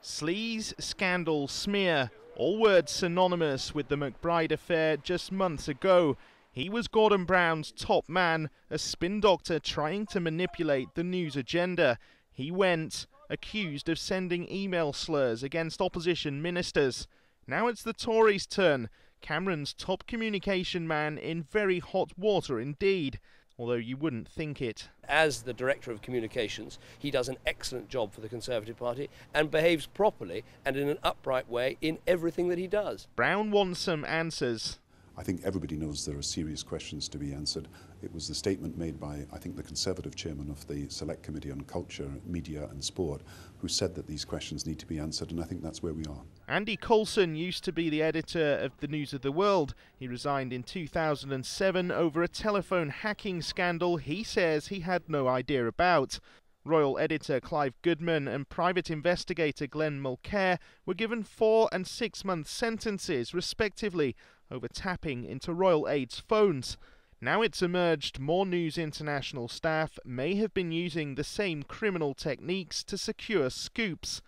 Sleaze, scandal, smear, all words synonymous with the McBride affair just months ago. He was Gordon Brown's top man, a spin doctor trying to manipulate the news agenda. He went, accused of sending email slurs against opposition ministers. Now it's the Tories' turn. Cameron's top communication man in very hot water indeed, although you wouldn't think it. As the Director of Communications, he does an excellent job for the Conservative Party and behaves properly and in an upright way in everything that he does. Brown wants some answers. I think everybody knows there are serious questions to be answered. It was the statement made by, I think, the Conservative chairman of the Select Committee on Culture, Media and Sport, who said that these questions need to be answered, and I think that's where we are. Andy Coulson used to be the editor of the News of the World. He resigned in 2007 over a telephone hacking scandal he says he had no idea about. Royal editor Clive Goodman and private investigator Glenn Mulcair were given 4 and 6 month sentences, respectively, over tapping into Royal Aid's phones. Now it's emerged more News International staff may have been using the same criminal techniques to secure scoops.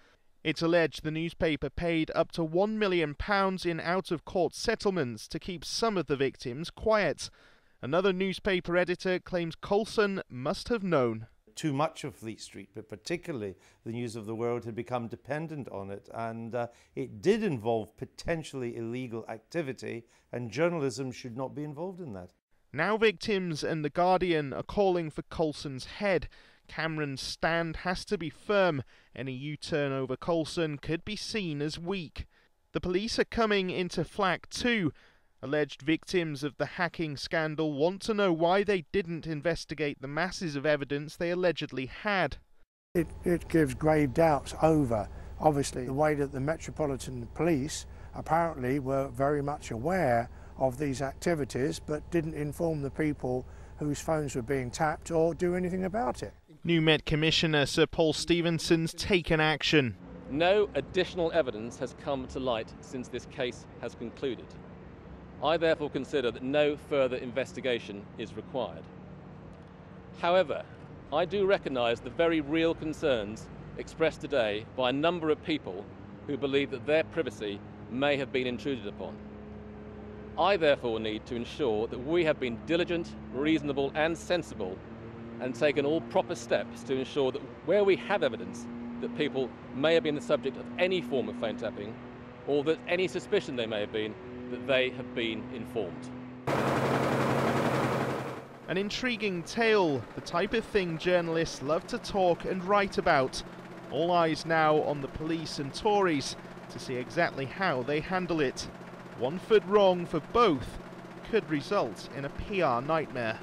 It's alleged the newspaper paid up to £1 million in out-of-court settlements to keep some of the victims quiet. Another newspaper editor claims Coulson must have known. Too much of Fleet Street, but particularly the News of the World, had become dependent on it, and it did involve potentially illegal activity, and journalism should not be involved in that. Now victims and The Guardian are calling for Coulson's head. Cameron's stand has to be firm. Any U-turn over Coulson could be seen as weak. The police are coming into flak too. Alleged victims of the hacking scandal want to know why they didn't investigate the masses of evidence they allegedly had. It gives grave doubts over, obviously, the way that the Metropolitan Police apparently were very much aware of these activities but didn't inform the people whose phones were being tapped or do anything about it. New Met Commissioner Sir Paul Stephenson's taken action. No additional evidence has come to light since this case has concluded. I therefore consider that no further investigation is required. However, I do recognise the very real concerns expressed today by a number of people who believe that their privacy may have been intruded upon. I therefore need to ensure that we have been diligent, reasonable and sensible and taken all proper steps to ensure that where we have evidence that people may have been the subject of any form of phone tapping or that any suspicion they may have been, that they have been informed. An intriguing tale, the type of thing journalists love to talk and write about. All eyes now on the police and Tories to see exactly how they handle it. One foot wrong for both could result in a PR nightmare.